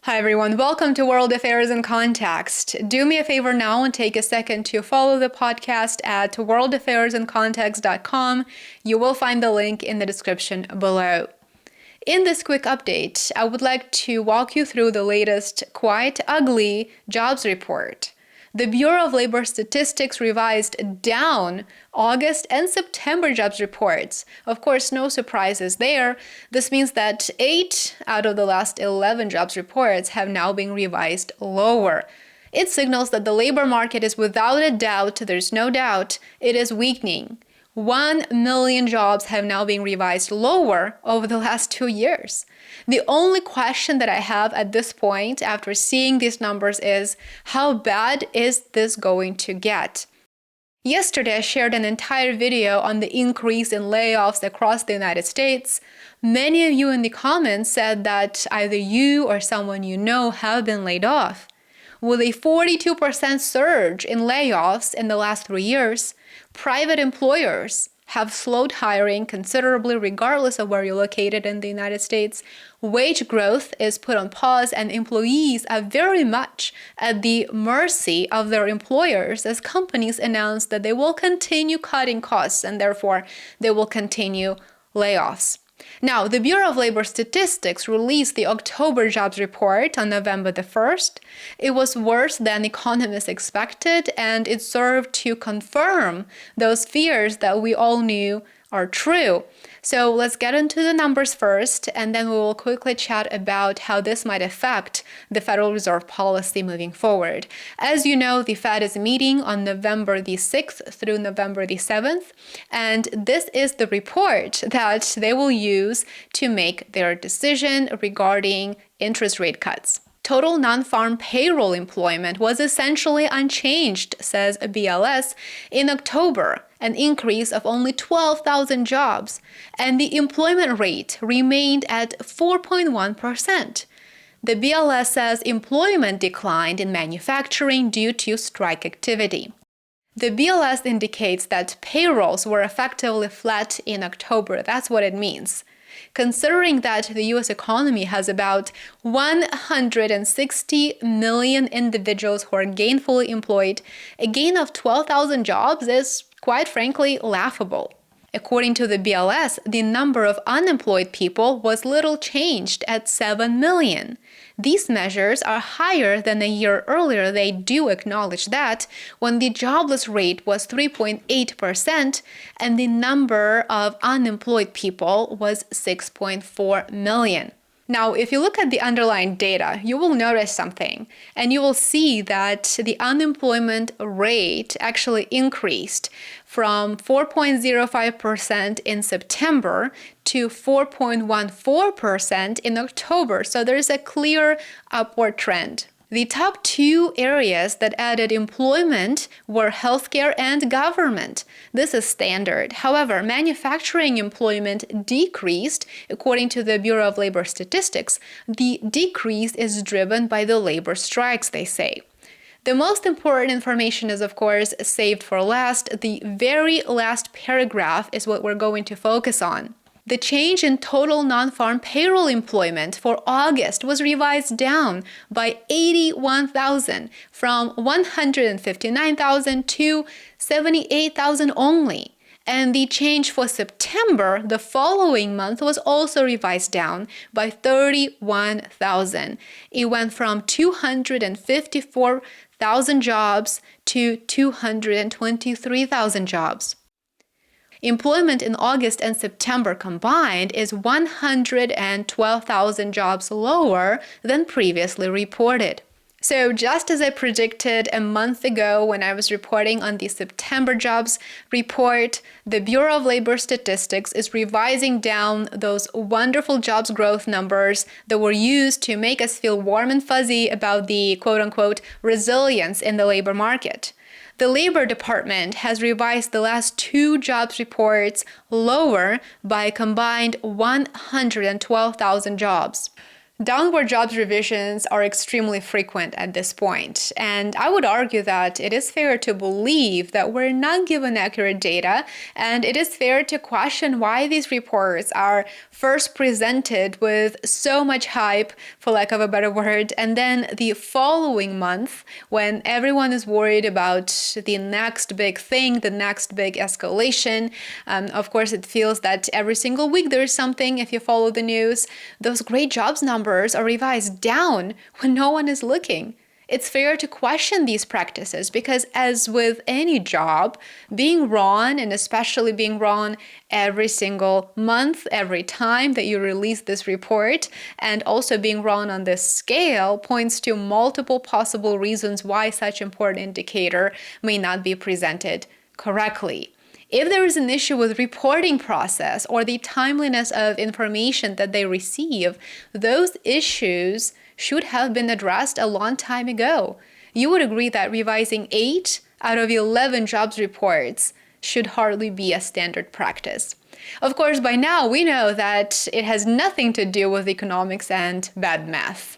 Hi everyone, welcome to World Affairs in Context. Do me a favor now and take a second to follow the podcast at worldaffairsIncontext.com. You will find the link in the description below. In this quick update, I would like to walk you through the latest quite ugly jobs report. The Bureau of Labor Statistics revised down August and September jobs reports. Of course, no surprises there. This means that 8 out of the last 11 jobs reports have now been revised lower. It signals that the labor market is without a doubt, there's no doubt, it is weakening. 1 million jobs have now been revised lower over the last 2 years. The only question that I have at this point after seeing these numbers is, how bad is this going to get? Yesterday, I shared an entire video on the increase in layoffs across the United States. Many of you in the comments said that either you or someone you know have been laid off. With a 42% surge in layoffs in the last 3 years, private employers have slowed hiring considerably regardless of where you're located in the United States. Wage growth is put on pause and employees are very much at the mercy of their employers as companies announce that they will continue cutting costs and therefore they will continue layoffs. Now, the Bureau of Labor Statistics released the October jobs report on November the 1st. It was worse than economists expected, and it served to confirm those fears that we all knew are true. So let's get into the numbers first, and then we will quickly chat about how this might affect the Federal Reserve policy moving forward. As you know, the Fed is meeting on November the 6th through November the 7th, and this is the report that they will use to make their decision regarding interest rate cuts. Total non-farm payroll employment was essentially unchanged, says BLS, in October, an increase of only 12,000 jobs, and the employment rate remained at 4.1%. The BLS says employment declined in manufacturing due to strike activity. The BLS indicates that payrolls were effectively flat in October. That's what it means. Considering that the U.S. economy has about 160 million individuals who are gainfully employed, a gain of 12,000 jobs is, quite frankly, laughable. According to the BLS, the number of unemployed people was little changed at 7 million. These measures are higher than a year earlier. They do acknowledge that, when the jobless rate was 3.8% and the number of unemployed people was 6.4 million. Now, if you look at the underlying data, you will notice something, and you will see that the unemployment rate actually increased from 4.05% in September to 4.14% in October. So there's a clear upward trend. The top 2 areas that added employment were healthcare and government. This is standard. However, manufacturing employment decreased, according to the Bureau of Labor Statistics. The decrease is driven by the labor strikes, they say. The most important information is, of course, saved for last. The very last paragraph is what we're going to focus on. The change in total non-farm payroll employment for August was revised down by 81,000 from 159,000 to 78,000 only. And the change for September, the following month, was also revised down by 31,000. It went from 254,000 jobs to 223,000 jobs. Employment in August and September combined is 112,000 jobs lower than previously reported. So just as I predicted a month ago when I was reporting on the September jobs report, the Bureau of Labor Statistics is revising down those wonderful jobs growth numbers that were used to make us feel warm and fuzzy about the quote-unquote resilience in the labor market. The Labor Department has revised the last 2 jobs reports lower by a combined 112,000 jobs. Downward jobs revisions are extremely frequent at this point, and I would argue that it is fair to believe that we're not given accurate data, and it is fair to question why these reports are first presented with so much hype, for lack of a better word, and then the following month, when everyone is worried about the next big thing, the next big escalation. Of course, it feels that every single week there is something if you follow the news. Those great jobs numbers are revised down when no one is looking. It's fair to question these practices because, as with any job, being wrong, and especially being wrong every single month, every time that you release this report, and also being wrong on this scale, points to multiple possible reasons why such important indicator may not be presented correctly. If there is an issue with reporting process or the timeliness of information that they receive, those issues should have been addressed a long time ago. You would agree that revising 8 out of 11 jobs reports should hardly be a standard practice. Of course, by now we know that it has nothing to do with economics and bad math.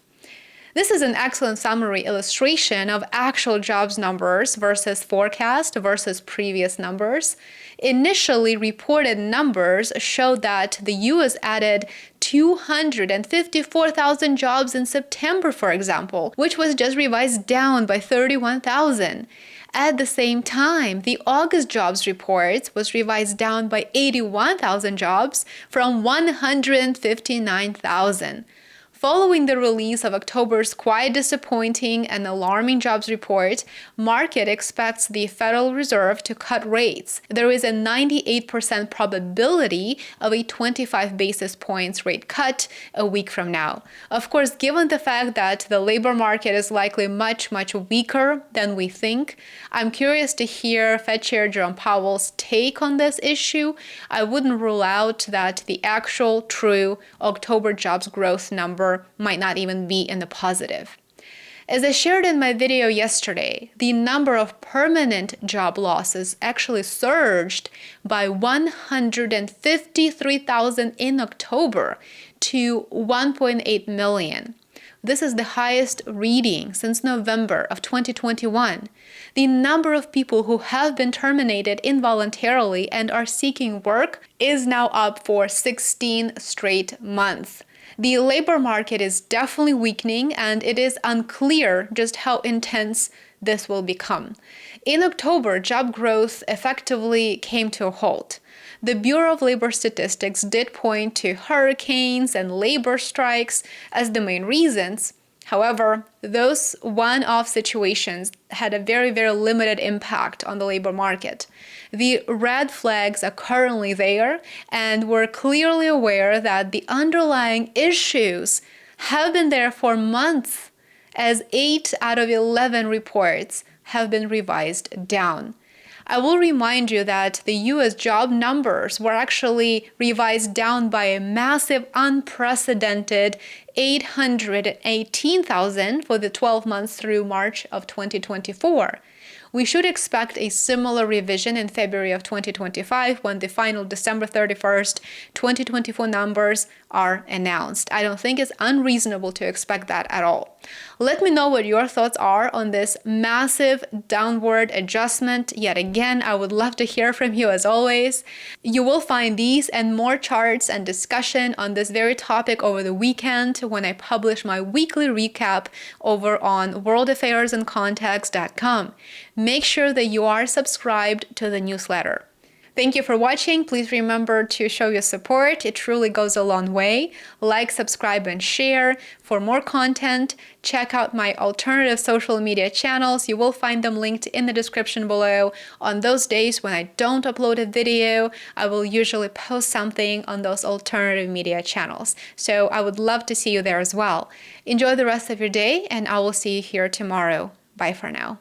This is an excellent summary illustration of actual jobs numbers versus forecast versus previous numbers. Initially reported numbers showed that the US added 254,000 jobs in September, for example, which was just revised down by 31,000. At the same time, the August jobs report was revised down by 81,000 jobs from 159,000. Following the release of October's quite disappointing and alarming jobs report, market expects the Federal Reserve to cut rates. There is a 98% probability of a 25 basis points rate cut a week from now. Of course, given the fact that the labor market is likely much weaker than we think, I'm curious to hear Fed Chair Jerome Powell's take on this issue. I wouldn't rule out that the actual true October jobs growth number might not even be in the positive. As I shared in my video yesterday, the number of permanent job losses actually surged by 153,000 in October to 1.8 million. This is the highest reading since November of 2021. The number of people who have been terminated involuntarily and are seeking work is now up for 16 straight months. The labor market is definitely weakening, and it is unclear just how intense this will become. In October, job growth effectively came to a halt. The Bureau of Labor Statistics did point to hurricanes and labor strikes as the main reasons. However, those one-off situations had a very limited impact on the labor market. The red flags are currently there, and we're clearly aware that the underlying issues have been there for months, as 8 out of 11 reports have been revised down. I will remind you that the US job numbers were actually revised down by a massive, unprecedented 818,000 for the 12 months through March of 2024. We should expect a similar revision in February of 2025 when the final December 31st, 2024 numbers are announced. I don't think it's unreasonable to expect that at all. Let me know what your thoughts are on this massive downward adjustment. Yet again, I would love to hear from you as always. You will find these and more charts and discussion on this very topic over the weekend when I publish my weekly recap over on worldaffairsandcontext.com. Make sure that you are subscribed to the newsletter. Thank you for watching. Please remember to show your support. It truly goes a long way. Like, subscribe, and share. For more content, check out my alternative social media channels. You will find them linked in the description below. On those days when I don't upload a video, I will usually post something on those alternative media channels. So I would love to see you there as well. Enjoy the rest of your day, and I will see you here tomorrow. Bye for now.